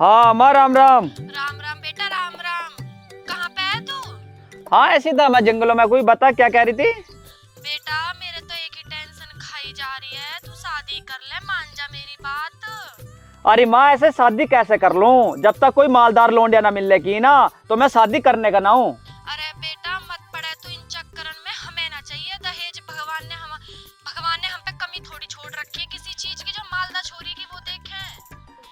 हाँ माँ, राम राम। राम राम बेटा, राम राम। कहाँ पे है तू? हाँ ऐसी था, मैं जंगलों में। कोई बता, क्या कह रही थी? बेटा मेरे तो एक ही टेंशन खाई जा रही है, तू शादी कर ले, मान जा मेरी बात। अरे माँ, ऐसे शादी कैसे कर लूं? जब तक कोई मालदार लौंडिया ना मिलने की ना, तो मैं शादी करने का ना हूँ। अरे बेटा मत पड़े तू इन चक्करन में, हमें ना चाहिए दहेज। भगवान ने हम पे कमी थोड़ी छोड़ रखी है किसी चीज की जो मालदार छोरी की वो देखे।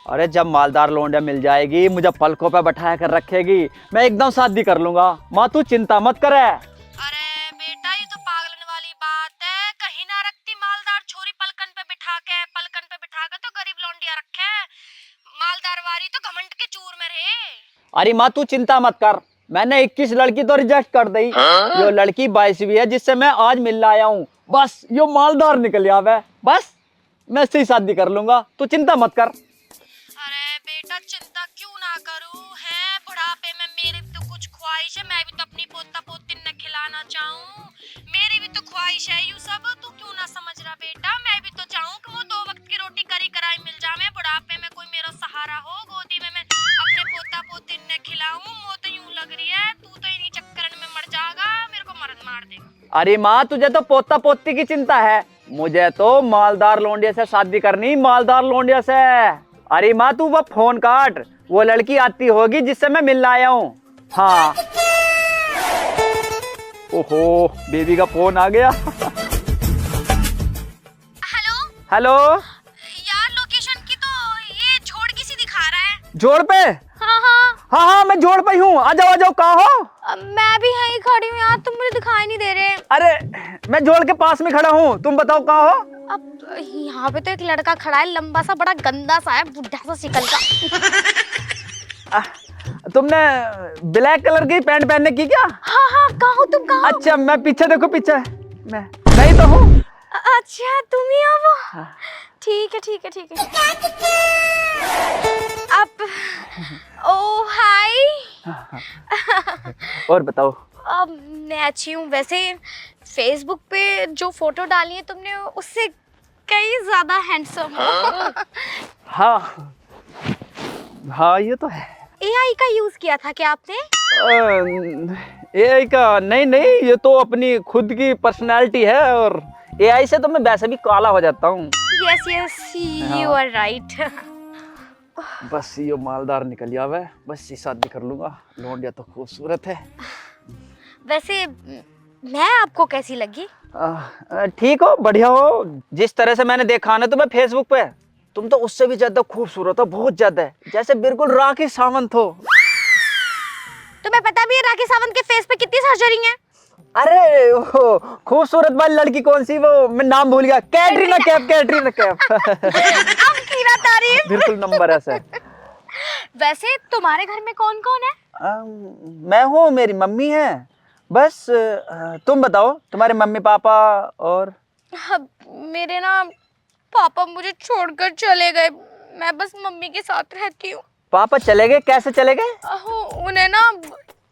अरे जब मालदार लौंडिया मिल जाएगी, मुझे पलकों पे बैठाया कर रखेगी, मैं एकदम शादी कर लूंगा। माँ तू चिंता मत करे। अरे बेटा ये तो पागलन वाली बात है, कहीं ना रखती मालदार छोरी पलकन पे बिठा के तो गरीब लौंडिया रखे। मालदार वारी तो घमंड के चूर में रहे। अरे माँ तू चिंता मत कर, मैंने 21 लड़की तो रिजेक्ट कर दी। यो लड़की 22वीं है जिससे मैं आज मिलने आया हूँ। बस यो मालदार निकल आवे, बस मैं इससे ही शादी कर लूंगा। तू चिंता मत कर। अरे बेटा चिंता क्यों ना करूं, है बुढ़ापे में मेरी भी तो कुछ ख्वाहिश है, मैं भी तो अपनी पोता पोती ने खिलाना चाहूं। मेरी भी तो ख्वाहिश है, यू सब तू क्यों ना समझ रहा बेटा। मैं भी तो चाहूं कि वो 2 वक्त की रोटी करी कराई मिल जाए, बुढ़ापे में कोई मेरा सहारा हो, गोदी में मैं अपने पोता पोती ने खिलाऊं। वो तो यूं लग रही है तू तो इन्हीं चक्करन में मर जाएगा, मेरे को मरद मार दे। अरे माँ, तुझे तो पोता पोती की चिंता है, मुझे तो मालदार लौंडिया से शादी करनी, मालदार लौंडिया से। अरे माँ तू वो फोन काट, वो लड़की आती होगी जिससे मैं मिलने आया हूँ। हाँ। ओहो, बेबी का फोन आ गया। Hello hello. यार, लोकेशन की तो ये झोड़ किसी दिखा रहा है। जोड़ पे? हाँ हाँ, हाँ हाँ, मैं जोड़ पे हूँ। आ जाओ कहाँ हो? मैं भी यहीं खड़ी हूँ यार, तुम मुझे दिखाई नहीं दे रहे। अरे मैं जोड़ के पास में खड़ा हूँ, तुम बताओ कहाँ हो? अब यहाँ पे तो एक लड़का खड़ा है, लंबा सा, बड़ा गंदा सा है, बुढ़ा सा शिकल का। तुमने ब्लैक कलर की पैंट पहनने की क्या? हाँ हाँ, कहाँ हो तुम, कहाँ हो? अच्छा, मैं पीछे देखो, पीछे मैं नहीं तो हूँ। अच्छा तुम ही हो वो? हाँ। ठीक है ठीक है ठीक है। अब ओ हाय। और बताओ। अब मैं अच्छी हूँ वैसे। फेसबुक पे जो फोटो डाली है तुमने उससे कई ज्यादा हैंडसम हो। हाँ हाँ, ये तो है। एआई का यूज किया था क्या आपने? एआई का नहीं नहीं, ये तो अपनी खुद की पर्सनालिटी है, और एआई से तो मैं वैसे भी काला हो जाता हूँ। Yes yes, you are right. बस ये मालदार निकल जावे, बस ये शादी कर लूंगा। लौंडिया तो खूबसूरत है। वैसे मैं आपको कैसी लगी? ठीक हो, बढ़िया हो। जिस तरह से मैंने देखा ना तुम्हें फेसबुक पे, तुम तो उससे भी ज्यादा खूबसूरत हो, बहुत ज्यादा, जैसे बिल्कुल राखी सावंत हो। तुम्हें पता भी है राखी सावंत के फेस पे कितनी सर्जरी है? अरे वो खूबसूरत वाली लड़की कौन सी, वो मैं नाम भूल गया। कैटरीना कैफ, कैटरीना कैफ। अब की ना तारीफ। बिल्कुल नंबर ऐसा है। वैसे तुम्हारे घर में कौन कौन है? मैं हूँ, मेरी मम्मी है, बस। तुम बताओ, तुम्हारे मम्मी पापा और? अब मेरे ना पापा मुझे छोड़कर चले गए, मैं बस मम्मी के साथ रहती हूँ। पापा चले गए? कैसे चले गए? उन्हें ना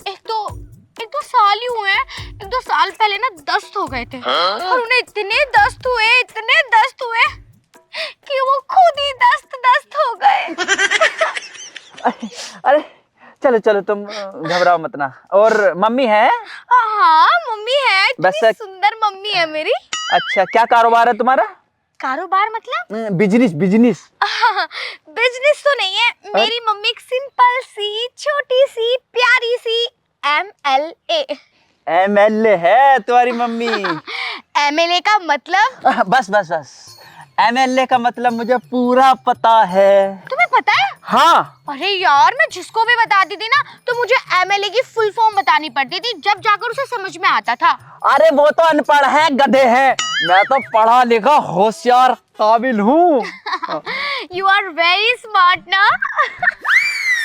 एक दो साल ही हुए हैं, 1-2 साल पहले ना दस्त हो गए थे। और उन्हें इतने दस्त हुए कि वो खुद ही दस्त हो गए। अरे चलो चलो, तुम घबराओ मत ना। और मम्मी है? हाँ मम्मी है, बस। इतनी सुंदर मम्मी है मेरी। अच्छा, क्या कारोबार है तुम्हारा? कारोबार मतलब? Business business. बिजनेस तो नहीं है, मेरी मम्मी एक सिंपल सी, छोटी सी, प्यारी सी MLA। MLA है तुम्हारी मम्मी? MLA का मतलब? बस बस बस, MLA का मतलब मुझे पूरा पता है। तुम्हें पता है? हाँ। अरे यार, मैं जिसको भी बताती थी ना तो मुझे MLA की फुल फॉर्म बतानी पड़ती थी, जब जाकर उसे समझ में आता था। अरे वो तो अनपढ़ है, गधे हैं। मैं तो पढ़ा लिखा, होशियार, काबिल हूँ। यू आर वेरी स्मार्ट ना।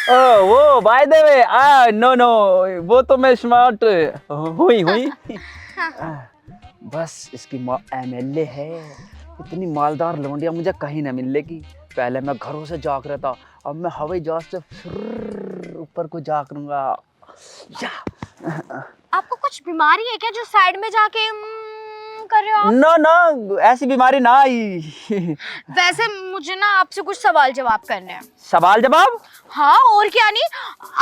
वो by the way, no no, वो तो मैं स्मार्ट हुई। बस इसकी माँ MLA है। इतनी मालदार लौंडिया मुझे कहीं ना मिलेगी। पहले मैं घरों से झांक रहा था, अब मैं हवाई जहाज से ऊपर को झांकूंगा। आपको कुछ बीमारी है क्या जो साइड में जाके कर रहे हो आप? ना ना, ऐसी बीमारी ना आई। वैसे मुझे ना आपसे कुछ सवाल जवाब करने हैं। सवाल जवाब? हाँ और क्या, नहीं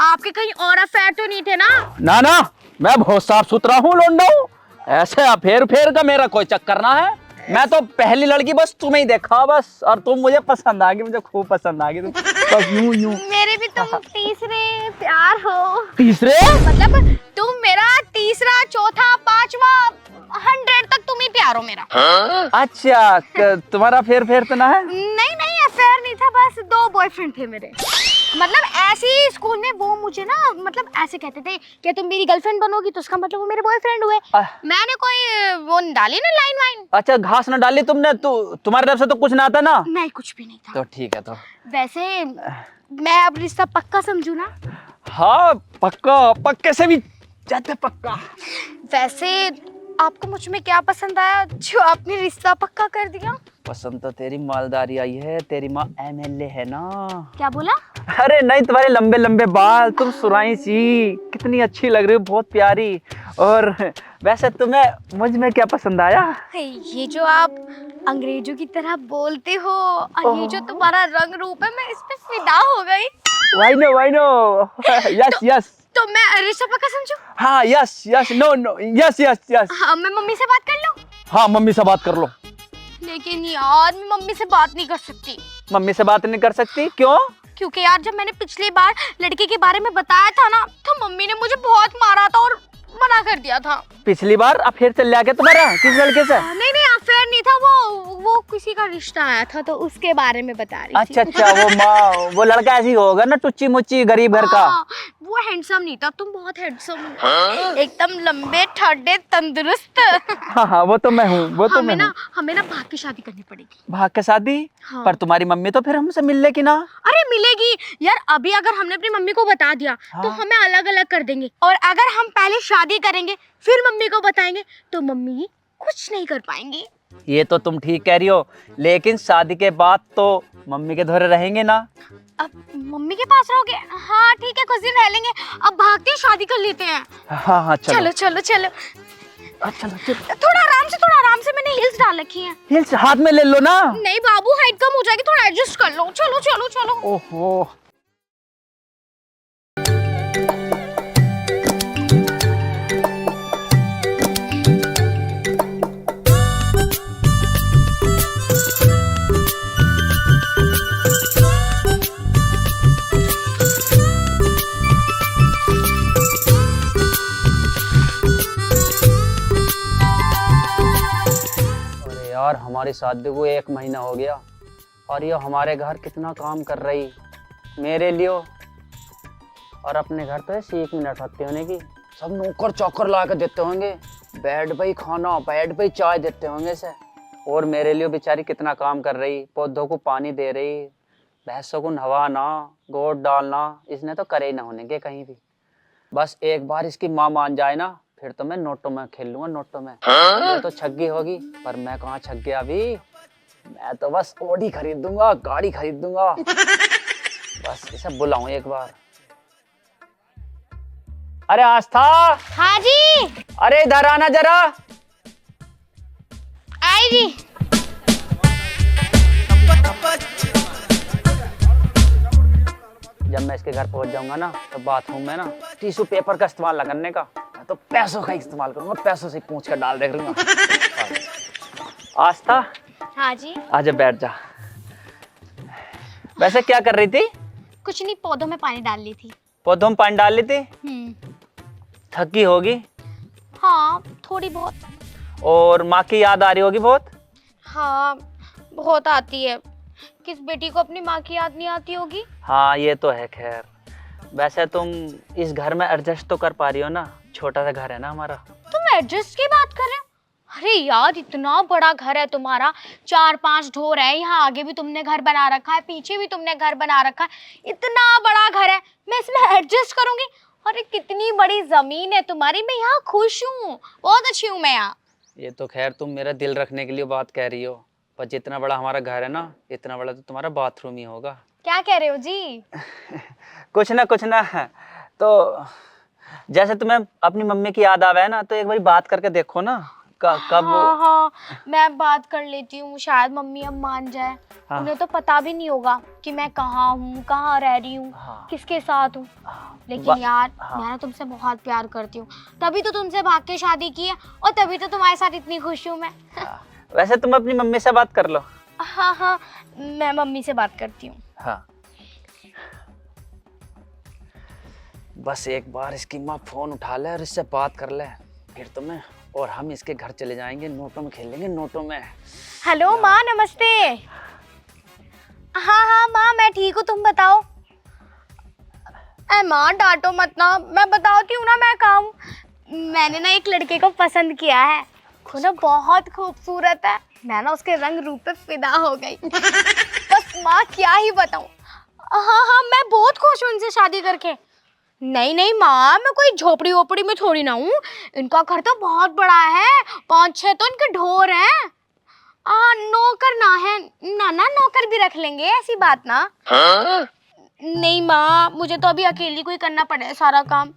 आपके कहीं और अफेयर तो नहीं थे ना? ना ना, मैं बहुत साफ सुथरा हूँ लौंडा हूँ, ऐसे अफेर फेर का मेरा कोई चक्कर ना है। मैं तो पहली लड़की बस तुम्हें ही देखा बस, और तुम मुझे पसंद आ गई, मुझे खूब पसंद आ गई तुम, बस यूं यूं। मेरे भी तुम तीसरे प्यार हो। तीसरे? मतलब तुम मेरा तीसरा, चौथा, पांचवा, 100 तक तुम ही प्यार हो मेरा। अच्छा, तुम्हारा फेर फेर तो ना है? नहीं नहीं, अफेयर नहीं था, बस 2 बॉयफ्रेंड थे मेरे। मतलब ऐसे ही स्कूल में वो मुझे ना मतलब ऐसे कहते थे कि तुम मेरी गर्लफ्रेंड बनोगी तो उसका मतलब वो मेरे बॉयफ्रेंड हुए। मैंने कोई वो डाली ना लाइन वाइन। अच्छा, घास ना डाली तुमने? तुम्हारी तरफ से तो कुछ ना आता ना? नहीं, कुछ भी नहीं था। तो ठीक है। तो वैसे मैं अब रिश्ता पक्का समझू ना? हाँ पक्का, पक्के से भी ज्यादा पक्का। वैसे आपको मुझ में क्या पसंद आया जो आपने रिश्ता पक्का कर दिया? पसंद तो तेरी मालदारी आई है, तेरी माँ MLA है ना। क्या बोला? अरे नहीं, तुम्हारे लंबे लंबे बाल, तुम सुराई सी, कितनी अच्छी लग रही हो, बहुत प्यारी। और वैसे तुम्हें मुझ में क्या पसंद आया? ये जो आप अंग्रेजों की तरह बोलते हो और ये जो तुम्हारा रंग रूप है, मैं इस पे फिदा हो गई। Why no yes yes. तो मैं रिश्ता पक्का समझूं? हाँ yes yes, no no, yes yes yes. हाँ, मैं मम्मी से बात कर लूं? हाँ मम्मी से बात कर लो। लेकिन यार मैं मम्मी से बात नहीं कर सकती। मम्मी से बात नहीं कर सकती? क्यों? क्योंकि यार जब मैंने पिछली बार लड़के के बारे में बताया था ना, तो मम्मी ने मुझे बहुत मारा था और मना कर दिया था। पिछली बार अफेयर चल गया क्या तुम्हारा किस लड़के से? नहीं नहीं, अफेयर नहीं था, वो किसी का रिश्ता आया था तो उसके बारे में बता रही थी। अच्छा अच्छा, वो लड़का ऐसी होगा ना, टुच्ची मुच्ची गरीब घर का। हाँ, वो हैंडसम नहीं था, तुम बहुत हैंडसम हो, एकदम लंबे ठड्डे तंदुरुस्त। हाँ वो तो मैं हूँ, वो तो मैं हूँ। हमें ना भाग की शादी करनी पड़ेगी। भाग के शादी? हाँ। पर तुम्हारी मम्मी तो फिर हमसे मिल लेगी ना? अरे मिलेगी यार, अभी अगर हमने अपनी मम्मी को बता दिया तो हाँ। हमें अलग अलग कर देंगे, और अगर हम पहले शादी करेंगे फिर मम्मी को बताएंगे तो मम्मी कुछ नहीं कर पाएंगी। ये तो तुम ठीक कह रही हो, लेकिन शादी के बाद तो मम्मी के धोरे रहेंगे ना? अब मम्मी के पास रहोगे? हाँ ठीक है, कुछ दिन रह लेंगे, अब भागते ही शादी कर लेते हैं। हाँ हाँ चलो चलो चलो चलो। अच्छा चलो। थोड़ा आराम से, मैंने हिल्स डाल रखी हैं। हिल्स हाथ में ले लो ना। नहीं बाबू, हाइट कम हो जाएगी, थोड़ा एडजस्ट कर लो। चलो चलो चलो। ओहो। यार हमारी शादी को 1 महीना हो गया और ये हमारे घर कितना काम कर रही मेरे लिए, और अपने घर तो ऐसे 1 मिनट हत्ते होने की सब नौकर चौकर ला के देते होंगे, बेड पे ही खाना, बेड पे ही चाय देते होंगे से। और मेरे लिए बेचारी कितना काम कर रही, पौधों को पानी दे रही, भैंसों को नहवाना, गोद डालना, इसने तो करे ही ना होने के कहीं भी। बस एक बार इसकी माँ मान जाए ना, फिर तो मैं नोटों में खेल लूंगा, नोटों में। ये तो छग्गी होगी, पर मैं कहाँ छग गया अभी, मैं तो बस ऑडी खरीद दूंगा, गाड़ी खरीद दूंगा। बस इसे बुलाऊं एक बार। अरे आस्था। हाँ जी। अरे इधर आना जरा। आई जी। जब मैं इसके घर पहुंच जाऊंगा ना, तो बाथरूम में ना टिश्यू पेपर का इस्तेमाल न करने का, मैं तो पैसों का इस्तेमाल करूंगा, पैसों से पूंछ कर डाल देख लूंगा। आस्था। हाँ जी। आजा बैठ जा। वैसे क्या कर रही थी? कुछ नहीं, पौधों में पानी डाल ली थी। पौधों में पानी डाल ली थी? थकी होगी? हाँ थोड़ी बहुत। और माँ की याद आ रही होगी बहुत? हाँ बहुत आती है, किस बेटी को अपनी माँ की याद नहीं आती होगी। हाँ ये तो है। खैर वैसे तुम इस घर में एडजस्ट तो कर पा रही हो ना, छोटा सा घर है ना हमारा। तुम एडजस्ट की बात कर रहे हो? अरे यार इतना बड़ा घर है तुम्हारा, 4-5 ढोर है, यहाँ आगे भी तुमने घर बना रखा है, पीछे भी तुमने घर बना रखा है, इतना बड़ा घर है, मैं इसमें एडजस्ट करूंगी? अरे कितनी बड़ी जमीन है तुम्हारी, मैं यहाँ खुश हूँ, बहुत अच्छी हूँ मैं यहाँ। ये तो खैर तुम मेरा दिल रखने के लिए बात कह रही हो, पर जितना बड़ा हमारा घर है ना, इतना बड़ा तो तुम्हारा बाथरूम ही होगा। क्या कह रहे हो जी? कुछ ना। तो जैसे तुम्हें अपनी मम्मी की याद आवे ना, तो एक बार बात करके देखो ना, कब? हाँ हाँ, मैं बात कर लेती हूँ, शायद मम्मी अब मान जाए। हाँ। उन्हें तो पता भी नहीं होगा कि मैं कहाँ हूँ, कहाँ रह रही हूँ, हाँ। किसके साथ हूँ। लेकिन बा- यार हाँ। मैं ना तुमसे बहुत प्यार करती हूँ, तभी तो तुमसे भाग के शादी की है और तभी तो तुम्हारे साथ इतनी खुश हूँ मैं। वैसे तुम अपनी मम्मी से बात कर लो। हाँ हाँ, मैं मम्मी से बात करती हूँ। हाँ, बस एक बार इसकी माँ फोन उठा ले और इससे बात कर ले, फिर तुम्हें और हम इसके घर चले जाएंगे, नोटों में खेलेंगे, नोटों में। हेलो माँ, नमस्ते। हाँ हाँ माँ, मैं ठीक हूँ, तुम बताओ। माँ डांटो मत ना, मैं बताती हूँ ना मैं कहाँ हूँ। मैंने ना एक लड़के को पसंद किया है, वो ना बहुत खूबसूरत है। मैं ना उसके रंग रूप पे फिदा हो गई। बस माँ क्या ही बताऊँ। हाँ हाँ, मैं बहुत खुश हूँ इनसे शादी करके। नहीं नहीं माँ, मैं कोई झोपड़ी वोपड़ी में थोड़ी ना हूँ। इनका घर तो बहुत बड़ा है, 5-6 तो इनके ढोर हैं। नौकर ना है ना, नौकर भी रख लेंगे, ऐसी बात ना। हाँ? नहीं माँ, मुझे तो अभी अकेली को ही करना पड़े सारा काम।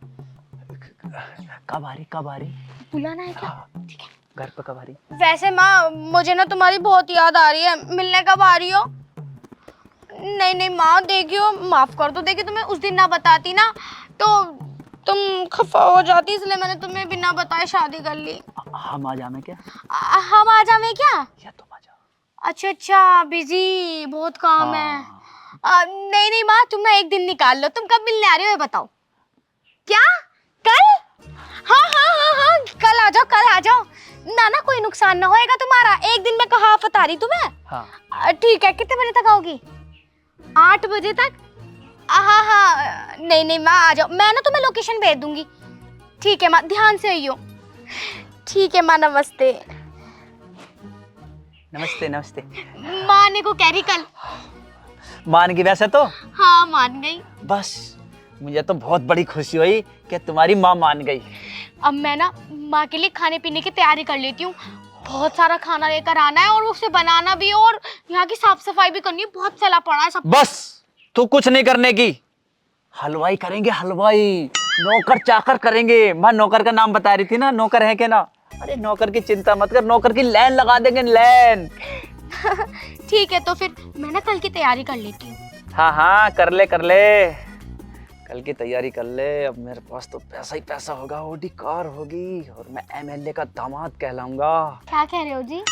कब आ रही? बुलाना है क्या? हाँ, ठीक है। घर पे कब आ रही? वैसे माँ, मुझे ना तुम्हारी बहुत याद आ रही है, मिलने कब आ रही हो? नहीं नहीं माँ, देखियो माफ कर दो, देखियो तुम्हें उस दिन ना बताती ना तो तुम खफा हो जाती, इसलिए मैंने तुम्हें बिना बताए शादी कर ली। हम आ जावे क्या? हम आ जावे क्या? या तुम आ जाओ? अच्छा अच्छा, बिजी बहुत काम है। नहीं नहीं माँ, तुम ना एक दिन निकाल लो। तुम कब मिलने आ रहे हो ये बताओ। क्या? कल? हाँ हाँ हाँ हाँ, कल आ जाओ, कल आ जाओ ना, कोई नुकसान ना होएगा तुम्हारा। एक दिन में कहाँ फता रही तुम्हें। हाँ। ठीक है, कितने बजे तक आओगी? 8 बजे तक? हाँ हाँ, नहीं नहीं माँ आ जाओ, मैं ना तुम्हें लोकेशन भेज दूंगी। ठीक है माँ, ध्यान से आइयो। ठीक है माँ, नमस्ते। नमस्ते नमस्ते। माने को कह रही कल। मान गई वैसे तो? हाँ मान गई। बस मुझे तो बहुत बड़ी खुशी हुई कि तुम्हारी माँ मान गई। अब मैं ना माँ के लिए खाने पीने की तैयारी कर लेती हूँ। बहुत सारा खाना लेकर आना है और उसे बनाना भी है और यहाँ की साफ सफाई भी करनी है, बहुत फैला पड़ा है सब। बस तू कुछ नहीं करने की, हलवाई करेंगे, हलवाई नौकर चाकर करेंगे। माँ नौकर का नाम बता रही थी ना, नौकर है क्या ना? अरे नौकर की चिंता मत कर, नौकर की लाइन लगा देंगे, लाइन। ठीक है, तो फिर मैं ना कल की तैयारी कर लेती हूँ। हाँ हाँ, कर ले कल की तैयारी कर ले। अब मेरे पास तो पैसा ही पैसा होगा, ऑडी कार होगी और मैं एमएलए का दामाद कहलाऊंगा। क्या कह रहे हो जी?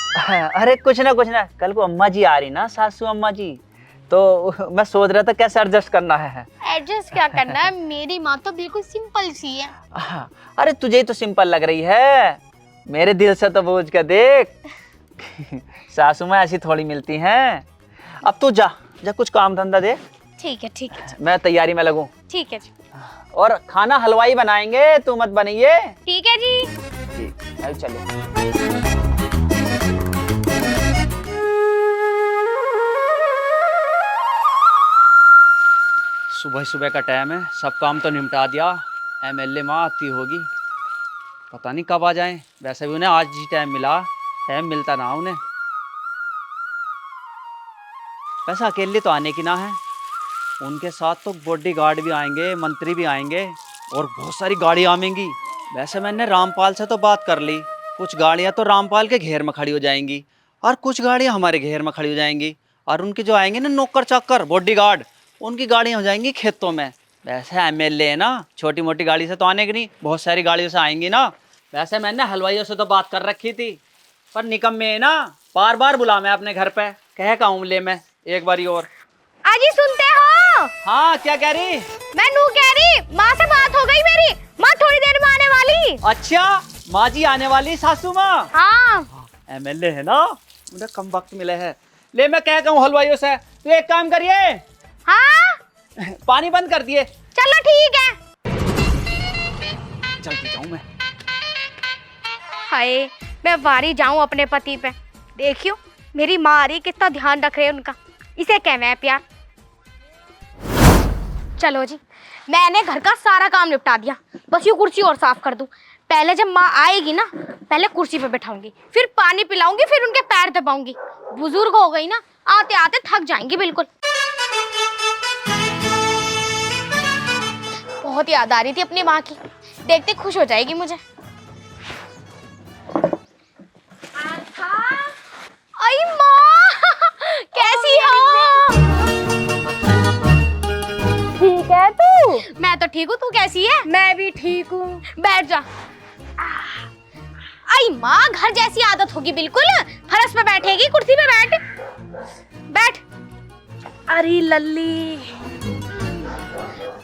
अरे कुछ ना, कल को अम्मा जी आ रही ना, सासू अम्मा जी, तो मैं सोच रहा था कैसे एडजस्ट करना है। एडजस्ट क्या करना है, मेरी माँ तो बिल्कुल सिंपल सी है। अरे तुझे ही तो सिंपल लग रही है, मेरे दिल से तो बूझ के देख। सासू माँ ऐसी थोड़ी मिलती हैं। अब तू जा कुछ काम धंधा दे। ठीक है जी। मैं तैयारी में लगूं। ठीक है जी। और खाना हलवाई बनाएंगे, तू मत बनाइए। ठीक है जी। ठीक है, चलो। सुबह का टाइम है, सब काम तो निपटा दिया। एमएलए माँ आती होगी, पता नहीं कब आ जाएं। वैसे भी उन्हें आज ही टाइम मिला, टाइम मिलता ना उन्हें। वैसे अकेले तो आने की ना है, उनके साथ तो बॉडीगार्ड भी आएंगे, मंत्री भी आएंगे और बहुत सारी गाड़ियाँ आएंगी। वैसे मैंने रामपाल से तो बात कर ली, कुछ गाड़ियाँ तो रामपाल के घेर में खड़ी हो जाएंगी और कुछ गाड़ियाँ हमारे घेर में खड़ी हो जाएंगी। और उनके जो आएंगे ना नौकर चाकर बॉडीगार्ड, उनकी गाड़ियाँ हो जाएंगी खेतों में। वैसे एमएलए है ना, छोटी मोटी गाड़ी से तो आने की नहीं, बहुत सारी गाड़ियों से आएंगी ना। वैसे मैंने हलवाइयों से तो बात कर रखी थी, पर निकम्मे है ना, बार बार बुला मैं अपने घर पे, कह कहूँ ले मैं एक बारी और। अजी सुनते हो? हाँ, क्या कह रही? मैं नू कह रही, माँ से बात हो गई मेरी, माँ थोड़ी देर में आने वाली। अच्छा, माँ जी आने वाली, सासू माँ? हाँ। एमएलए है ना, मुझे कम वक्त मिले है। ले मैं क्या कहूँ हलवाइयों से, तो एक काम करिए। हाँ? पानी बंद कर दिए। चलो ठीक है। जल्दी जाऊँ मैं। हाय, मैं वारी जाऊं अपने पति पे। देखियो मेरी माँ आ रही, कितना ध्यान रख रहे हैं उनका, इसे कहना है प्यार। चलो जी, मैंने घर का सारा काम निपटा दिया, बस ये कुर्सी और साफ कर दूं। पहले जब माँ आएगी ना, पहले कुर्सी पे बैठाऊंगी, फिर पानी पिलाऊंगी, फिर उनके पैर दबाऊंगी। बुजुर्ग हो गई ना, आते आते थक जाएंगी बिल्कुल। बहुत याद आ रही थी अपनी माँ की, देखते खुश हो जाएगी मुझे। आई माँ कैसी हो? ठीक है तू? मैं तो ठीक हूँ, तू कैसी है? मैं भी ठीक हूँ। बैठ जा। आई माँ, घर जैसी आदत होगी बिल्कुल। फर्श पे बैठेगी, कुर्सी पे बैठ। बैठ। अरे लल्ली,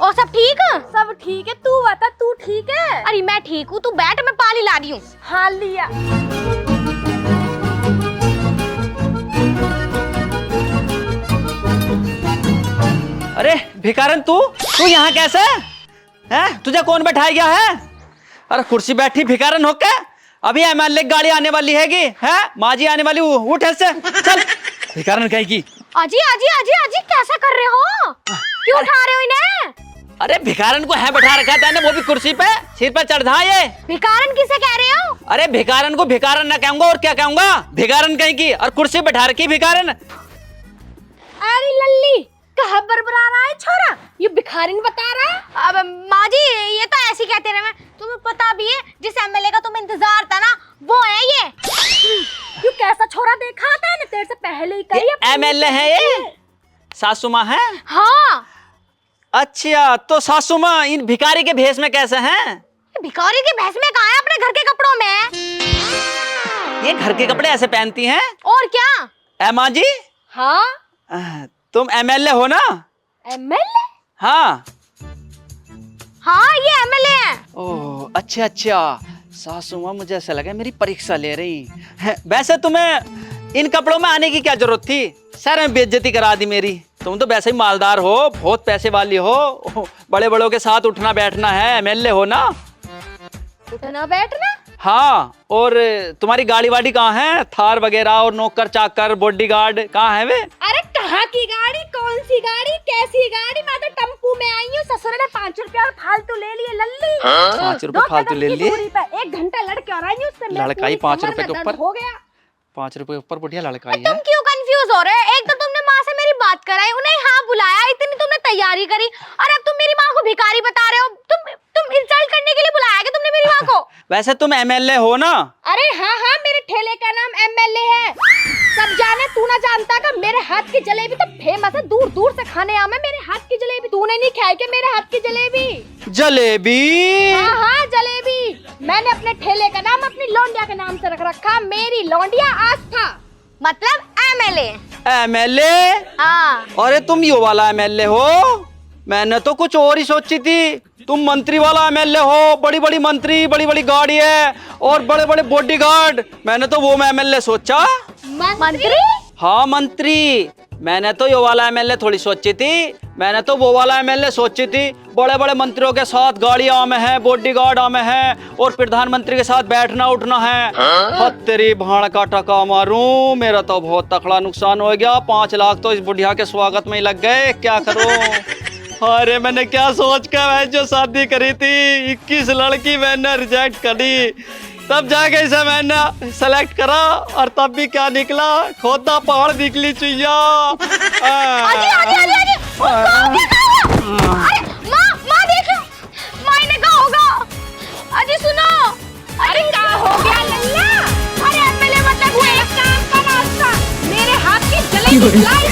और सब ठीक? सब ठीक है। तू बता, तू ठीक है? अरे मैं ठीक हूँ, तू बैठ, मैं पानी ला रही हूँ। हाँ लिया। अरे भिखारन, तू यहाँ कैसे है? तुझे कौन बैठाया गया है? अरे कुर्सी बैठी भिखारन होके। अभी एमएलए गाड़ी आने वाली हैगी, है माँ जी आने वाली, उठ ऐसे चल। भिखारन कहेगी। अजी अजी अजी अजी, कैसा कर रहे हो? क्यों उठा रहे हो इन्हें? अरे भिखारन को है बैठा रखा था, वो भी कुर्सी पे, सिर पे चढ़ा ये। भिखारन किसे कह रहे हो? अरे भिखारन को भिखारन ना कहूंगा और क्या कहूंगा, भिखारन कहेगी। और कुर्सी बैठा रखी भिखारन। अरे लल्ली, कहाँ बरबरा रहा है छोरा? ये भिखारिन बता रहा है। अब माँ जी, ये तो ऐसे ही कहते रहे। तुम्हें पता भी है जिस एमएलए का तुम्हें इंतजार था ना, वो है ये। यू कैसा छोरा देखा था ना, तेरे से पहले ही कही। एमएलए है ये? सासू माँ है? हाँ। अच्छा, तो सासू माँ इन भिखारी के भेष में कैसे हैं? भिखारी के भेष में कहाँ है? अपने घर के कपड़ों में। ये घर के कपड़े ऐसे पहनती हैं? और क्या? ए माँ जी, हाँ तुम एमएलए हो ना? एमएलए? हाँ हाँ, ये एमएलए है। ओह अच्छा अच्छा, सासू माँ मुझे ऐसा लगा मेरी परीक्षा ले रही है। वैसे तुम्हें इन कपड़ों में आने की क्या जरूरत थी? सर में बेइज्जती करा दी मेरी। तुम तो वैसे ही मालदार हो, बहुत पैसे वाली हो, बड़े बड़ों के साथ उठना बैठना है, एमएलए हो ना? उठना बैठना? हाँ, और तुम्हारी गाड़ी वाड़ी कहाँ है? थार वगैरह और नौकर चाकर बॉडीगार्ड कहाँ है वे? अरे कहाँ की गाड़ी, कौन सी गाड़ी, कैसी गाड़ी? मैं तो टम्पू में आई हूँ। ससुर ने 5 रुपया और फालतू ले लिए लल्ली। 5 रुपए फालतू ले लिए? 1 घंटा लड़के और आई हूँ, उससे मेरी लड़काई पूरी 5 कमर रुपए में के दर्द ऊपर? हो गया। 5 रुपए ऊपर बढ़िया लड़काई तुम है। क्यों कंफ्यूज हो रहे हो? एक तो तुमने माँ से मेरी बात कराई, उन्हें यहाँ बुलाया, इतनी तुमने तैयारी करी, और अब तुम मेरी माँ को भिखारी बता रहे हो। तुम इंसल्ट करने के लिए बुलाया क्या तुमने मेरी माँ को? वैसे तुम एमएलए हो ना? अरे हाँ हाँ, मेरे ठेले का नाम एमएलए है। सब जाने, तू ना जानता का मेरे हाथ की जलेबी तो फेमस है, दूर दूर से खाने आवे मेरे हाथ की जलेबी। तूने नहीं खाई क्या मेरे हाथ की जलेबी? जलेबी? हाँ हाँ जलेबी। मैंने अपने ठेले का नाम अपनी लौंडिया के नाम से रख रखा, मेरी लौंडिया आस्था। मतलब एमएलए? एमएलए? हाँ। अरे तुम यो वाला एमएलए हो? मैंने तो कुछ और ही सोची थी। तुम मंत्री वाला एमएलए हो, बड़ी बड़ी मंत्री, बड़ी बड़ी गाड़ी है और बड़े बड़े बॉडीगार्ड। मैंने तो वो एमएलए सोचा। मंत्री? हाँ मंत्री। मैंने तो यो वाला एमएलए थोड़ी सोची थी, मैंने तो वो वाला एमएलए सोची थी। बड़े बड़े मंत्रियों के साथ गाड़ियां में है, बॉडीगार्ड में है, और प्रधानमंत्री के साथ बैठना उठना है। हद तेरी भाड़ का टका मारूं, मेरा तो बहुत तकड़ा नुकसान हो गया। 5 लाख तो इस बुढ़िया के स्वागत में ही लग गए, क्या करूं? अरे मैंने क्या सोच कर जो शादी करी थी, 21 लड़की मैंने रिजेक्ट करी, तब जाके इसे मैंने सेलेक्ट करा, और तब भी क्या निकला? खोदा पहाड़ निकली चुईया। अरे माँ देखो, माँ ने कहा होगा। अजी सुनो। अरे क्या हो गया लल्ला? अरे एमएलए मतलब वो एक काम का नाश्ता, मेरे हाथ की जलेबी खिलाई।